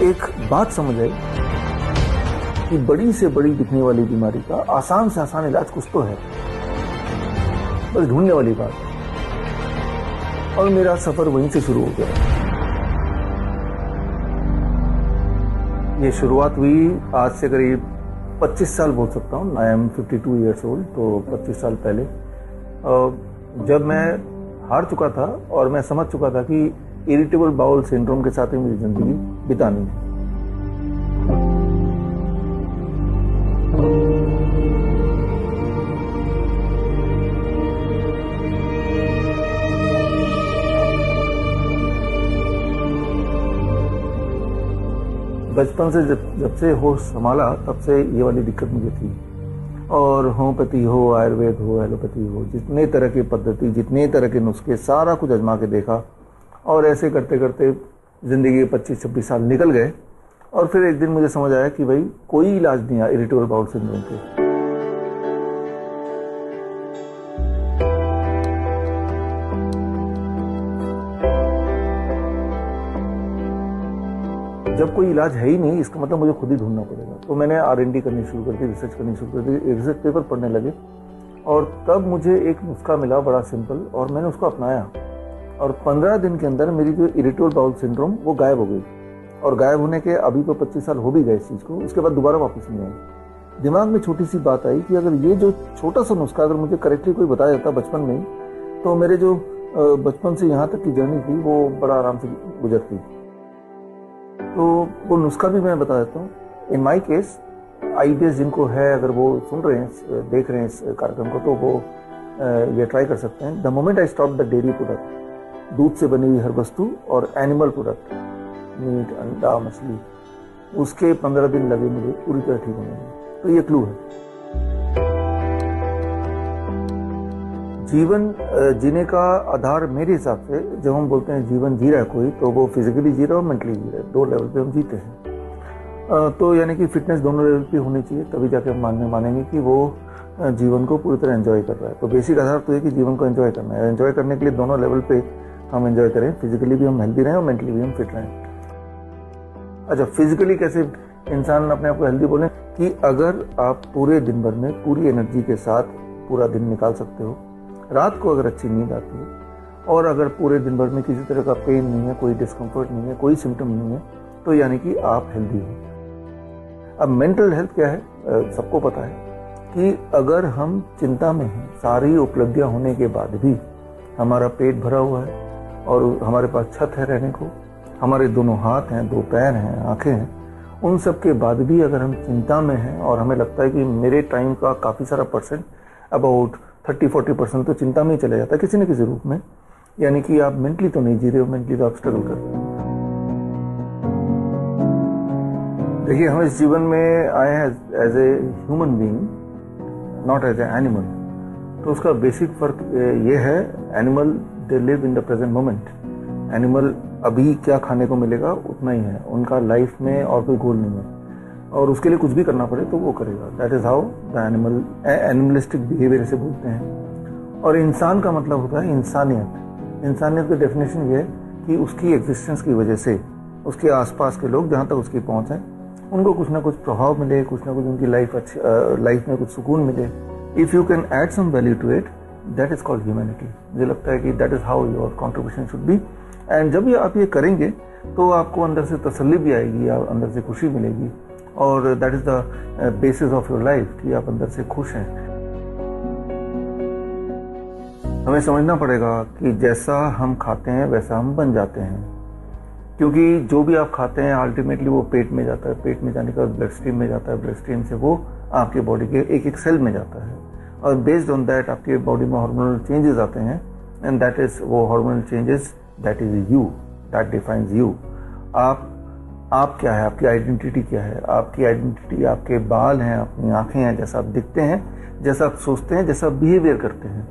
एक बात समझ आई कि बड़ी से बड़ी दिखने वाली बीमारी का आसान से आसान इलाज कुछ तो है, बस ढूंढने वाली बात है। और मेरा सफर वहीं से शुरू हो गया। ये शुरुआत हुई आज से करीब 25 साल बोल सकता हूँ। I am 52 years old. तो 25 साल पहले जब मैं हार चुका था और मैं समझ चुका था कि इरिटेबल बाउल सिंड्रोम के साथ ही मेरी जिंदगी बितानी है। बचपन से जब से होश संभाला तब से ये वाली दिक्कत मुझे थी। और होम्योपैथी हो, आयुर्वेद हो, एलोपैथी हो, जितने तरह की पद्धति, जितने तरह के नुस्खे, सारा कुछ आजमा के देखा। और ऐसे करते करते ज़िंदगी के 25-26 साल निकल गए। और फिर एक दिन मुझे समझ आया कि भाई कोई इलाज नहीं है इरिटेबल बाउल सिंड्रोम के। जब कोई इलाज है ही नहीं, इसका मतलब मुझे खुद ही ढूंढना पड़ेगा। तो मैंने R&D करनी शुरू कर दी, रिसर्च करनी शुरू कर दी, रिसर्च पेपर पढ़ने लगे। और तब मुझे एक नुस्खा मिला बड़ा सिंपल, और मैंने उसको अपनाया। और 15 दिन के अंदर मेरी जो इरिटेबल बाउल सिंड्रोम वो गायब हो गई। और गायब होने के अभी तो 25 साल हो भी गए इस चीज़ को, उसके बाद दोबारा वापस नहीं आई। दिमाग में छोटी सी बात आई कि अगर ये जो छोटा सा नुस्खा अगर मुझे करेक्टली कोई बताया जाता बचपन में ही, तो मेरे जो बचपन से यहाँ तक की जर्नी थी वो बड़ा आराम से गुजरती। तो वो नुस्खा भी मैं बता देता हूँ। इन माई केस IBS जिनको है, अगर वो सुन रहे हैं, देख रहे हैं इस कार्यक्रम को, तो वो ये ट्राई कर सकते हैं। The moment I stop the dairy product, दूध से बनी हुई हर वस्तु, और एनिमल प्रोडक्ट, मीट, अंडा, मछली, उसके 15 दिन लगे मुझे पूरी तरह ठीक होने में। तो ये क्लू है। जीवन जीने का आधार मेरे हिसाब से, जब हम बोलते हैं जीवन जी रहा है कोई, तो वो फिजिकली जी रहा है और मेंटली जी रहा है। 2 लेवल पे हम जीते हैं। तो यानी कि फिटनेस दोनों लेवल पे होनी चाहिए, तभी जाके हम मानेंगे कि वो जीवन को पूरी तरह एंजॉय कर रहा है। तो बेसिक आधार तो ये कि जीवन को एंजॉय करना है। एंजॉय करने के लिए दोनों लेवल पे हम एंजॉय करें, फिजिकली भी हम हेल्दी रहें और मेंटली भी हम फिट रहें। अच्छा, फिजिकली कैसे इंसान अपने आप को हेल्दी बोलें? कि अगर आप पूरे दिन भर में पूरी एनर्जी के साथ पूरा दिन निकाल सकते हो, रात को अगर अच्छी नींद आती है, और अगर पूरे दिन भर में किसी तरह का पेन नहीं है, कोई डिस्कम्फर्ट नहीं है, कोई सिम्टम नहीं है, तो यानी कि आप हेल्दी हो। अब मेंटल हेल्थ क्या है? सबको पता है कि अगर हम चिंता में हैं, सारी उपलब्धियां होने के बाद भी हमारा पेट भरा हुआ है और हमारे पास छत है रहने को, हमारे दोनों हाथ हैं, 2 पैर हैं, आंखें हैं, उन सब के बाद भी अगर हम चिंता में हैं और हमें लगता है कि मेरे टाइम का काफ़ी सारा परसेंट, अबाउट 30-40% तो चिंता में ही चला जाता है किसी न किसी रूप में, यानी कि आप मेंटली तो नहीं जी रहे हो, मेंटली तो आप स्ट्रगल कर रहे हो। देखिए, हम इस जीवन में आए हैं as a human being, not as a animal. तो उसका बेसिक फर्क ये है, animal they live in the present moment. Animal अभी क्या खाने को मिलेगा उतना ही है, उनका लाइफ में और कोई गोल नहीं है, और उसके लिए कुछ भी करना पड़े तो वो करेगा। That is how the animalistic behaviour से बोलते हैं। और इंसान का मतलब होता है इंसानियत। इंसानियत की डेफिनेशन ये है कि उसकी एग्जिस्टेंस की वजह से उसके आसपास के लोग, जहाँ तक उसकी पहुँच है, उनको कुछ ना कुछ प्रभाव मिले, कुछ ना कुछ उनकी लाइफ में कुछ सुकून मिले। If you can add some value to it, that is called humanity. मुझे लगता है कि that is how your contribution should be. And जब आप ये करेंगे तो आपको अंदर से तसल्ली भी आएगी, अंदर से खुशी मिलेगी, और that is the basis of your life कि आप अंदर से खुश हैं। हमें समझना पड़ेगा कि जैसा हम खाते हैं वैसा हम बन जाते हैं, क्योंकि जो भी आप खाते हैं अल्टीमेटली वो पेट में जाता है, पेट में जाने के बाद ब्लड स्ट्रीम में जाता है, ब्लड स्ट्रीम से वो आपके बॉडी के एक एक सेल में जाता है, और बेस्ड ऑन दैट आपके बॉडी में हार्मोनल चेंजेस आते हैं। एंड दैट इज वो hormonal changes, that is you, that defines you. आप क्या है, आपकी आइडेंटिटी क्या है? आपकी आइडेंटिटी आपके बाल हैं, अपनी आंखें हैं, जैसा आप दिखते हैं, जैसा आप सोचते हैं, जैसा आप बिहेवियर करते हैं,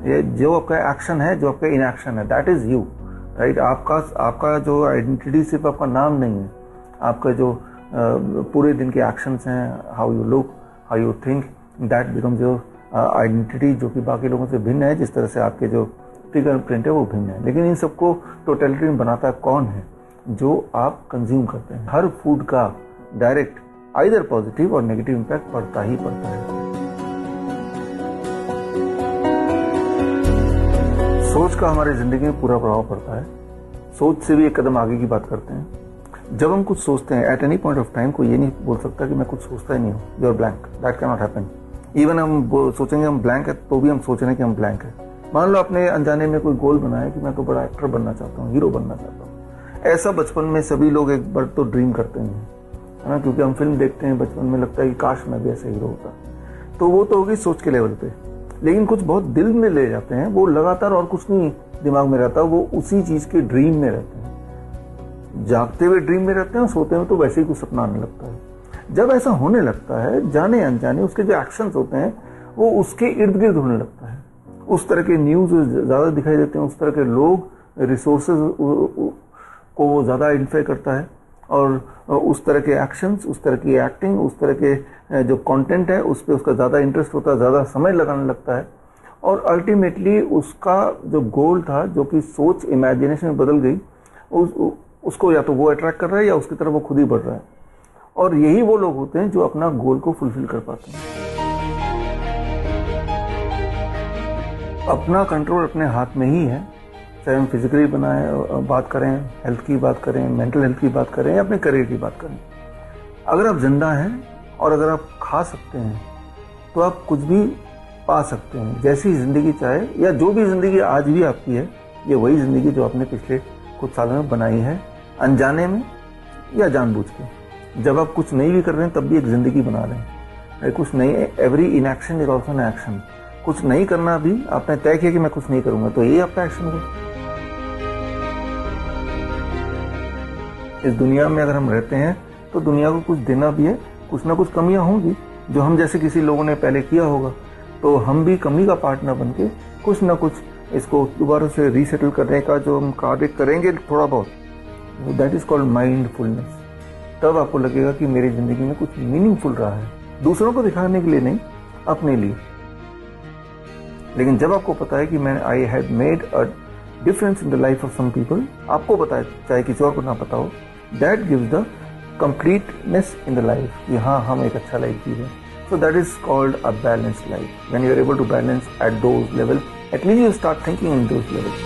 ये जो आपका एक्शन है, जो आपका इनएक्शन है, दैट इज यू, राइट। आपका जो आइडेंटिटी सिर्फ आपका नाम नहीं है, आपका जो पूरे दिन के एक्शंस हैं, how you look, how you think, that becomes your identity, जो कि बाकी लोगों से भिन्न है। जिस तरह से आपके जो फिंगर प्रिंट है वो भिन्न है, लेकिन इन सबको टोटलिटी में बनाता कौन है? जो आप कंज्यूम करते हैं। हर फूड का डायरेक्ट आइदर पॉजिटिव और नेगेटिव इम्पैक्ट पड़ता ही पड़ता है। सोच का हमारी जिंदगी में पूरा प्रभाव पड़ता है। सोच से भी एक कदम आगे की बात करते हैं। जब हम कुछ सोचते हैं at any point of time, कोई ये नहीं बोल सकता कि मैं कुछ सोचता ही नहीं हूँ, you are blank, that can not happen. Even हम सोचेंगे हम ब्लैंक है तो भी हम सोच रहे हैं कि हम ब्लैंक है। मान लो आपने अनजाने में कोई गोल बनाया कि मैं तो बड़ा एक्टर बनना चाहता हूँ, हीरो बनना चाहता हूँ। ऐसा बचपन में सभी लोग एक बार तो ड्रीम करते हैं, है ना, क्योंकि हम फिल्म देखते हैं बचपन में, लगता है कि काश मैं भी ऐसा हीरो होता। तो वो तो होगी सोच के लेवल पे। लेकिन कुछ बहुत दिल में ले जाते हैं, वो लगातार और कुछ नहीं दिमाग में रहता, वो उसी चीज के ड्रीम में रहते हैं। जागते हुए ड्रीम में रहते हैं और सोते हुए तो वैसे ही कुछ सपना आने लगता है। जब ऐसा होने लगता है, जाने अनजाने उसके जो एक्शंस होते हैं वो उसके इर्द गिर्द होने लगता है। उस तरह के न्यूज ज्यादा दिखाई देते हैं, उस तरह के लोग, रिसोर्सेज को वो ज्यादा आइडेंटिफाई करता है, और उस तरह के एक्शंस, उस तरह की एक्टिंग, उस तरह के जो कंटेंट है उस पर उसका ज़्यादा इंटरेस्ट होता है, ज़्यादा समय लगाने लगता है। और अल्टीमेटली उसका जो गोल था, जो कि सोच इमेजिनेशन में बदल गई, उसको या तो वो अट्रैक्ट कर रहा है या उसकी तरफ वो खुद ही बढ़ रहा है। और यही वो लोग होते हैं जो अपना गोल को फुलफिल कर पाते हैं। अपना कंट्रोल अपने हाथ में ही है, चाहे हम फिजिकली बात करें, हेल्थ की बात करें, मेंटल हेल्थ की बात करें या अपने करियर की बात करें। अगर आप जिंदा हैं और अगर आप खा सकते हैं तो आप कुछ भी पा सकते हैं, जैसी जिंदगी चाहे, या जो भी जिंदगी आज भी आपकी है, ये वही जिंदगी जो आपने पिछले कुछ सालों में बनाई है, अनजाने में या जानबूझ के। जब आप कुछ नहीं भी कर रहे हैं तब भी एक जिंदगी बना रहे हैं। कुछ नहीं, every inaction is also an action. कुछ नहीं करना भी आपने तय किया कि मैं कुछ नहीं करूंगा, तो ये आपका एक्शन है। इस दुनिया में अगर हम रहते हैं तो दुनिया को कुछ देना भी है, कुछ ना कुछ कमियां होंगी जो हम जैसे किसी लोगों ने पहले किया होगा, तो हम भी कमी का पार्टनर बन के कुछ ना कुछ इसको दोबारा से रीसेटल करने का जो हम कार्य करेंगे थोड़ा बहुत, दैट इज कॉल्ड माइंडफुलनेस। तब आपको लगेगा कि मेरी जिंदगी में कुछ मीनिंगफुल रहा है, दूसरों को दिखाने के लिए नहीं, अपने लिए। लेकिन जब आपको पता है कि मैं I had made a difference in the life of some people, आपको पता है, चाहे किसी और को ना पता हो, that gives the completeness in the life कि हाँ, हम एक अच्छा लाइफ जी रहे हैं। So that is called a balanced life. When you are able to balance at those levels, at least you start thinking in those levels.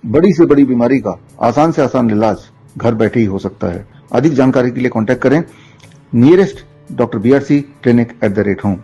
बड़ी से बड़ी बीमारी का आसान से आसान इलाज घर बैठे ही हो सकता है। अधिक जानकारी के लिए कांटेक्ट करें nearest Dr. BRC Clinic @ home।